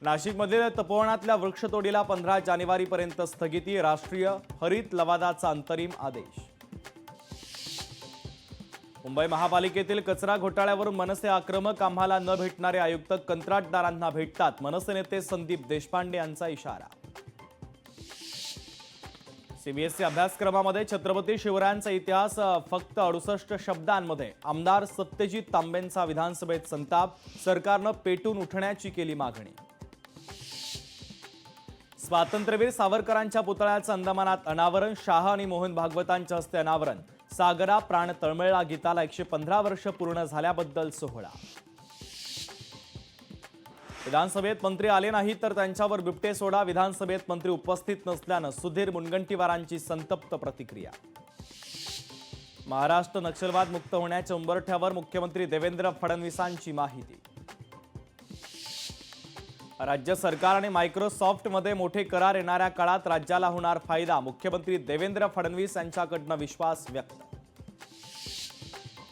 नाशिकमधील तपोवनातल्या वृक्षतोडीला 15 जानेवारीपर्यंत स्थगिती. राष्ट्रीय हरित लवादाचा अंतरिम आदेश. मुंबई महापालिकेतील कचरा घोटाळ्यावरून मनसे आक्रमक. आम्हाला न भेटणारे आयुक्त कंत्राटदारांना भेटतात. मनसे नेते संदीप देशपांडे यांचा इशारा. सीबीएसई अभ्यासक्रमामध्ये छत्रपती शिवरायांचा इतिहास फक्त 68 शब्दांमध्ये. आमदार सत्यजित तांबेंचा विधानसभेत संताप. सरकारनं पेटून उठण्याची केली मागणी. स्वातंत्र्यवीर सावरकरांच्या पुतळ्याचं अंदमानात अनावरण. शाह आणि मोहन भागवतांच्या हस्ते अनावरण. सागरा प्राण तळमळला गीताला 115 वर्ष पूर्ण झाल्याबद्दल सोहळा. विधानसभेत मंत्री आले नाही तर त्यांच्यावर बिबटे सोडा. विधानसभेत मंत्री उपस्थित नसल्यानं सुधीर मुनगंटीवारांची संतप्त प्रतिक्रिया. महाराष्ट्र नक्षलवाद मुक्त होण्याच्या उंबरठ्यावर. मुख्यमंत्री देवेंद्र फडणवीसांची माहिती. राज्य सरकार आणि मायक्रोसॉफ्टमध्ये मोठे करार येणाऱ्या काळात राज्याला होणार फायदा. मुख्यमंत्री देवेंद्र फडणवीस यांच्याकडनं विश्वास व्यक्त.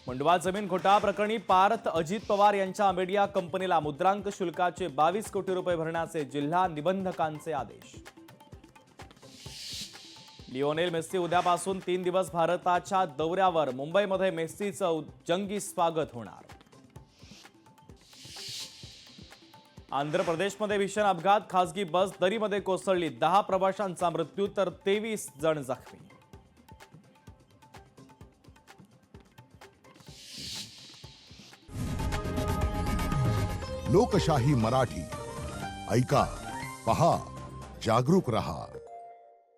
मुंडवा जमीन घोटाळा प्रकरणी पार्थ अजित पवार यांच्या मीडिया कंपनीला मुद्रांक शुल्काचे 22 कोटी रुपये भरण्याचे जिल्हा निबंधकांचे आदेश. लिओनेल मेस्सी उद्यापासून 3 दिवस भारताच्या दौऱ्यावर. मुंबईमध्ये मेस्सीचं जंगी स्वागत होणार. आंध्र प्रदेशमध्ये भीषण अपघात. खासगी बस दरीमध्ये कोसळली. 10 प्रवाशांचा मृत्यू तर 23 जण जखमी. लोकशाही मराठी ऐका, पहा, जागरूक रहा.